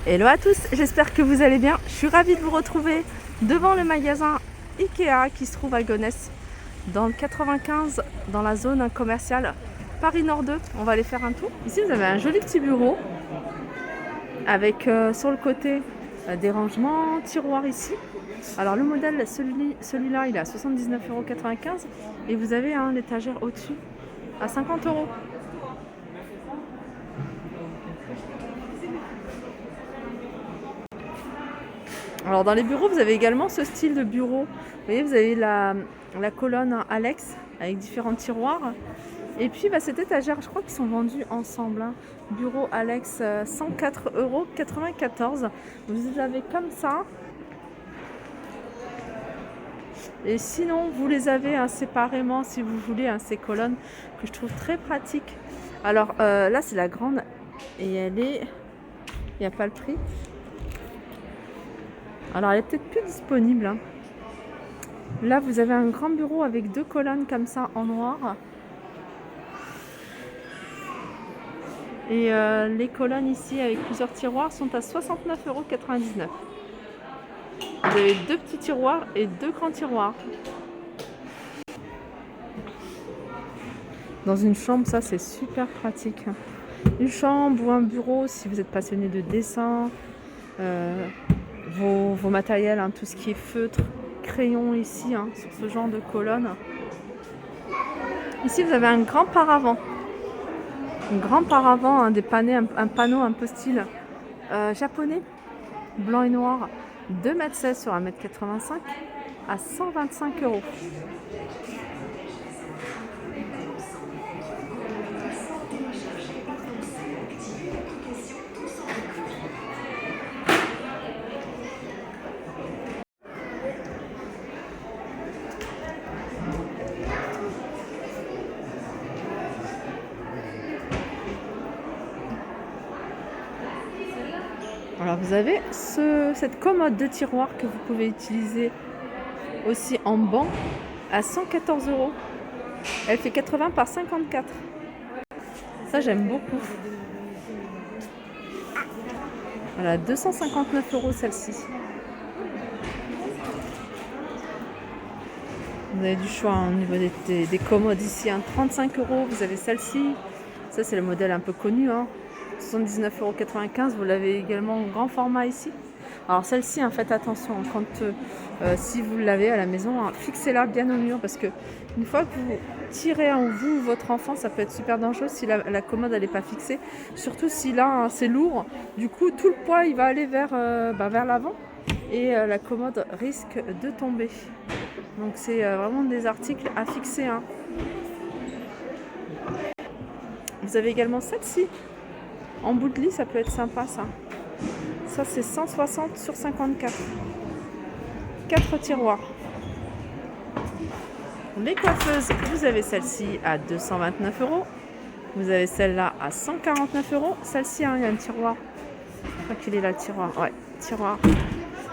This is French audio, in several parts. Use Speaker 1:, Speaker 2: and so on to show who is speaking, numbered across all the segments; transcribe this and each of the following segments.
Speaker 1: Hello à tous, j'espère que vous allez bien. Je suis ravie de vous retrouver devant le magasin Ikea qui se trouve à Gonesse, dans le 95, dans la zone commerciale Paris Nord 2. On va aller faire un tour. Ici, vous avez un joli petit bureau avec sur le côté des rangements, tiroirs ici. Alors le modèle, celui-là, il est à 79,95 € et vous avez l'étagère au-dessus à 50 €. Alors dans les bureaux, vous avez également ce style de bureau. Vous voyez, vous avez la colonne Alex avec différents tiroirs. Et puis cette étagère, je crois qu'ils sont vendus ensemble. Bureau Alex, 104,94 €. Vous avez comme ça. Et sinon, vous les avez séparément si vous voulez, ces colonnes que je trouve très pratiques. Alors là, c'est la grande et elle est... Il n'y a pas le prix. Alors, elle est peut-être plus disponible. Là, vous avez un grand bureau avec deux colonnes comme ça en noir. Et les colonnes ici avec plusieurs tiroirs sont à 69,99 €. Vous avez deux petits tiroirs et deux grands tiroirs. Dans une chambre, ça c'est super pratique. Une chambre ou un bureau si vous êtes passionné de dessin. Vos matériels, tout ce qui est feutre, crayon ici, sur ce genre de colonne. Ici, vous avez un grand paravent. Un grand paravent, des panneaux, un panneau un peu style japonais, blanc et noir, 2,16 m sur 1,85 m à 125 €. Alors vous avez cette commode de tiroir que vous pouvez utiliser aussi en banc à 114 €. Elle fait 80 par 54. Ça j'aime beaucoup. Voilà, 259 € celle-ci. Vous avez du choix au niveau des commodes ici, 35 €. Vous avez celle-ci. Ça c'est le modèle un peu connu, 79,95 €. Vous l'avez également en grand format ici. Alors celle-ci, faites attention quand si vous l'avez à la maison, fixez-la bien au mur parce que une fois que vous tirez en vous ou votre enfant, ça peut être super dangereux si la commode elle n'est pas fixée. Surtout si là c'est lourd, du coup tout le poids il va aller vers l'avant et la commode risque de tomber. Donc c'est vraiment des articles à fixer. Vous avez également celle-ci. En bout de lit, ça peut être sympa ça. Ça c'est 160 sur 54. 4 tiroirs. Les coiffeuses, vous avez celle-ci à 229 €. Vous avez celle-là à 149 €. Celle-ci, il y a un tiroir. Je crois qu'il est là le tiroir. Ouais, tiroir.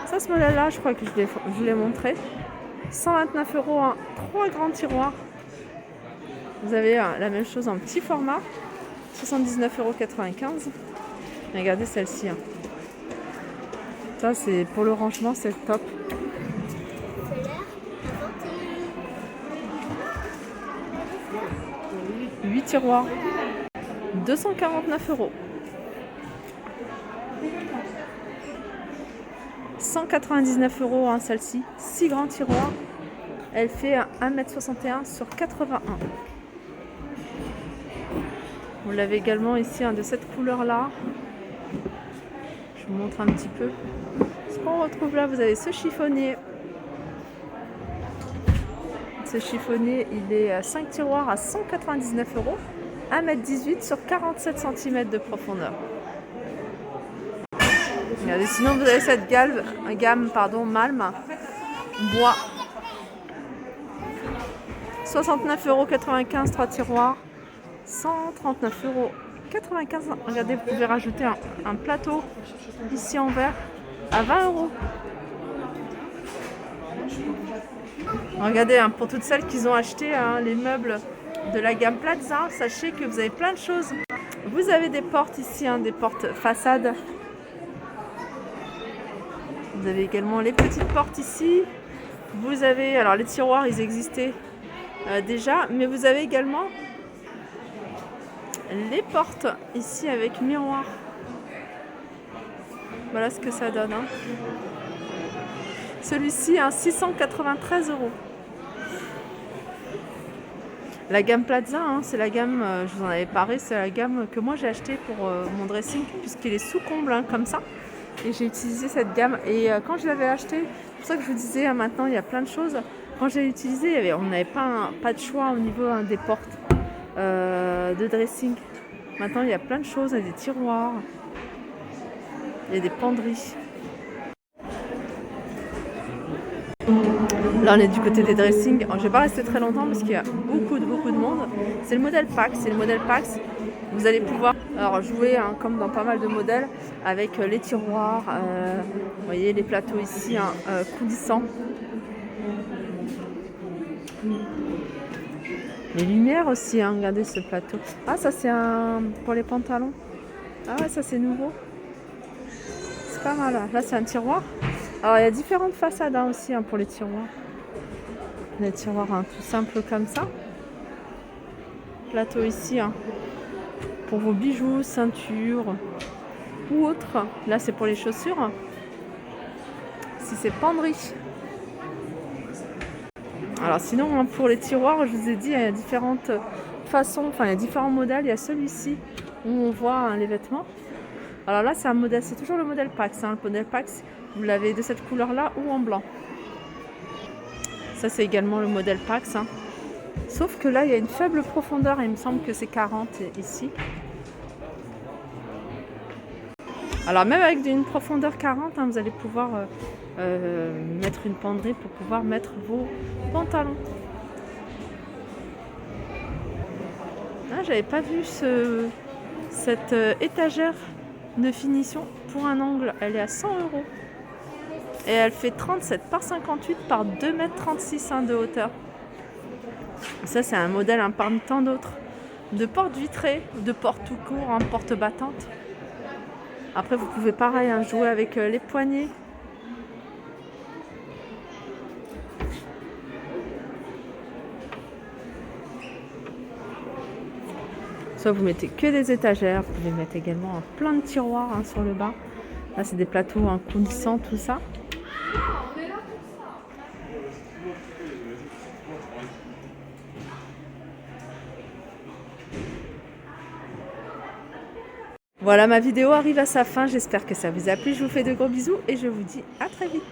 Speaker 1: Ça, ce modèle-là, je crois que je vous l'ai montré. 129 €, 3 grands tiroirs. Vous avez la même chose en petit format. 79,95 €. Regardez celle-ci. Ça, c'est pour le rangement, c'est le top. 8 tiroirs. 249 €. 199 € celle-ci. 6 grands tiroirs. Elle fait 1,61 m sur 81. Vous l'avez également ici de cette couleur-là. Je vous montre un petit peu. Ce qu'on retrouve là, vous avez ce chiffonnier. Ce chiffonnier, il est à 5 tiroirs à 199 €. 1,18 m sur 47 cm de profondeur. Regardez, sinon vous avez cette gamme Malm bois. 69,95 €, 3 tiroirs. 139,95 €. Regardez, vous pouvez rajouter un plateau ici en verre à 20 €. Regardez, pour toutes celles qui ont acheté les meubles de la gamme Plaza, sachez que vous avez plein de choses. Vous avez des portes ici, des portes façades Vous avez également les petites portes ici. Vous avez, alors les tiroirs, ils existaient déjà, mais vous avez également les portes ici avec miroir. Voilà ce que ça donne. Hein. Celui-ci, 693 €. La gamme Plaza, c'est la gamme, je vous en avais parlé, c'est la gamme que moi j'ai acheté pour mon dressing, puisqu'il est sous comble, comme ça. Et j'ai utilisé cette gamme. Et quand je l'avais acheté, c'est pour ça que je vous disais, maintenant il y a plein de choses. Quand j'ai utilisé, on n'avait pas de choix au niveau des portes de dressing. Maintenant il y a plein de choses, il y a des tiroirs, il y a des penderies. Là on est du côté des dressings. Je ne vais pas rester très longtemps parce qu'il y a beaucoup de monde. C'est le modèle Pax. Vous allez pouvoir jouer comme dans pas mal de modèles avec les tiroirs. Vous voyez les plateaux ici coulissants. Les lumières aussi, regardez ce plateau. Ah ça c'est pour les pantalons. Ah ouais, ça c'est nouveau. C'est pas mal. Là c'est un tiroir. Alors il y a différentes façades aussi pour les tiroirs. Les tiroirs tout simples comme ça. Plateau ici pour vos bijoux, ceintures ou autres. Là c'est pour les chaussures. Si c'est penderie. Alors sinon pour les tiroirs, je vous ai dit, il y a différentes façons, il y a différents modèles. Il y a celui-ci où on voit les vêtements. Alors là c'est un modèle, c'est toujours le modèle Pax. Le modèle Pax, vous l'avez de cette couleur là ou en blanc. Ça c'est également le modèle Pax. Sauf que là il y a une faible profondeur, il me semble que c'est 40 ici. Alors même avec une profondeur 40, vous allez pouvoir mettre une penderie pour pouvoir mettre vos pantalons. Ah, j'avais pas vu cette étagère de finition pour un angle. Elle est à 100 €. Et elle fait 37 par 58 par 2,36 m de hauteur. Ça c'est un modèle parmi tant d'autres. De porte vitrée, de porte tout court, porte battante. Après vous pouvez pareil jouer avec les poignées. Soit vous mettez que des étagères, vous pouvez mettre également plein de tiroirs sur le bas. Là c'est des plateaux coulissants, tout ça. Voilà, ma vidéo arrive à sa fin. J'espère que ça vous a plu. Je vous fais de gros bisous et je vous dis à très vite.